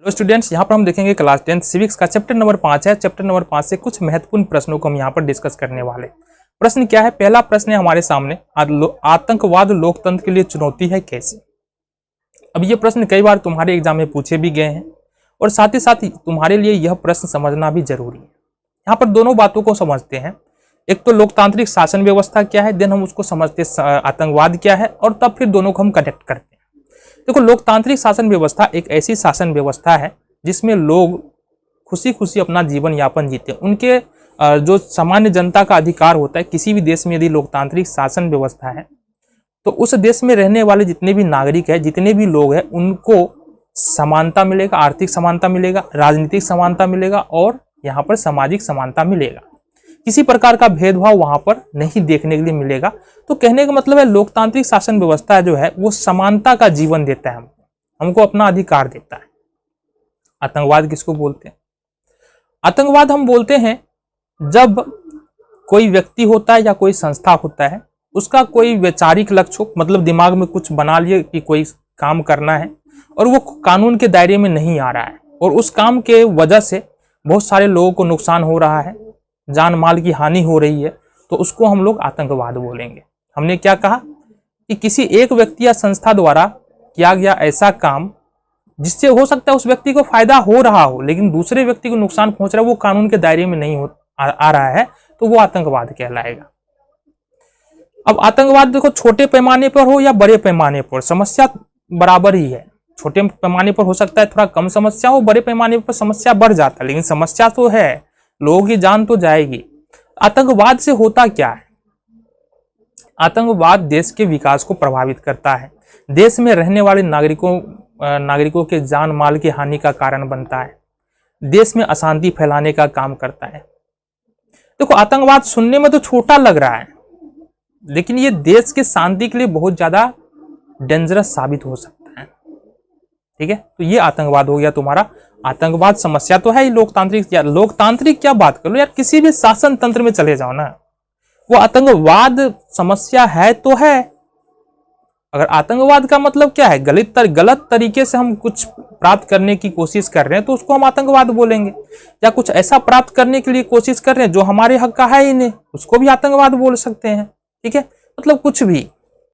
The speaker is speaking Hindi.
हेलो स्टूडेंट्स, यहाँ पर हम देखेंगे क्लास 10 सिविक्स का चैप्टर नंबर 5 है। चैप्टर नंबर 5 से कुछ महत्वपूर्ण प्रश्नों को हम यहाँ पर डिस्कस करने वाले। प्रश्न क्या है? पहला प्रश्न है हमारे सामने, आतंकवाद लोकतंत्र के लिए चुनौती है कैसे। अब ये प्रश्न कई बार तुम्हारे एग्जाम में पूछे भी गए हैं और साथ ही तुम्हारे लिए यह प्रश्न समझना भी जरूरी है। यहाँ पर दोनों बातों को समझते हैं। एक तो लोकतांत्रिक शासन व्यवस्था क्या है, देन हम उसको समझते आतंकवाद क्या है, और तब फिर दोनों को हम कनेक्ट करते हैं। देखो, लोकतांत्रिक शासन व्यवस्था एक ऐसी शासन व्यवस्था है जिसमें लोग खुशी खुशी अपना जीवन यापन जीते हैं। उनके जो सामान्य जनता का अधिकार होता है, किसी भी देश में यदि लोकतांत्रिक शासन व्यवस्था है तो उस देश में रहने वाले जितने भी नागरिक हैं, जितने भी लोग हैं, उनको समानता मिलेगा, आर्थिक समानता मिलेगा, राजनीतिक समानता मिलेगा और यहाँ पर सामाजिक समानता मिलेगा। किसी प्रकार का भेदभाव वहां पर नहीं देखने के लिए मिलेगा। तो कहने का मतलब है लोकतांत्रिक शासन व्यवस्था जो है वो समानता का जीवन देता है, हमको अपना अधिकार देता है। आतंकवाद किसको बोलते हैं? आतंकवाद हम बोलते हैं जब कोई व्यक्ति होता है या कोई संस्था होता है, उसका कोई वैचारिक लक्ष्य हो, मतलब दिमाग में कुछ बना लिए कि कोई काम करना है और वो कानून के दायरे में नहीं आ रहा है और उस काम के वजह से बहुत सारे लोगों को नुकसान हो रहा है, जान माल की हानि हो रही है, तो उसको हम लोग आतंकवाद बोलेंगे। हमने क्या कहा कि किसी एक व्यक्ति या संस्था द्वारा किया गया ऐसा काम जिससे हो सकता है उस व्यक्ति को फायदा हो रहा हो लेकिन दूसरे व्यक्ति को नुकसान पहुंच रहा है, वो कानून के दायरे में नहीं आ रहा है, तो वो आतंकवाद कहलाएगा। अब आतंकवाद देखो, छोटे पैमाने पर हो या बड़े पैमाने पर समस्या बराबर ही है। छोटे पैमाने पर हो सकता है थोड़ा कम समस्या हो, बड़े पैमाने पर समस्या बढ़ जाता है, लेकिन समस्या तो है, लोगों की जान तो जाएगी। आतंकवाद से होता क्या है? आतंकवाद देश के विकास को प्रभावित करता है, देश में रहने वाले नागरिकों के जान माल की हानि का कारण बनता है, देश में अशांति फैलाने का काम करता है। देखो, आतंकवाद सुनने में तो छोटा लग रहा है लेकिन ये देश के शांति के लिए बहुत ज्यादा डेंजरस साबित हो सकता है। ठीक है, तो ये आतंकवाद हो गया तुम्हारा। आतंकवाद समस्या तो है ही। लोकतांत्रिक क्या बात कर लो यार, किसी भी शासन तंत्र में चले जाओ ना, वो आतंकवाद समस्या है तो है। अगर आतंकवाद का मतलब क्या है, गलत तरीके से हम कुछ प्राप्त करने की कोशिश कर रहे हैं तो उसको हम आतंकवाद बोलेंगे, या कुछ ऐसा प्राप्त करने के लिए कोशिश कर रहे हैं जो हमारे हक का है ही नहीं, उसको भी आतंकवाद बोल सकते हैं। ठीक है, मतलब कुछ भी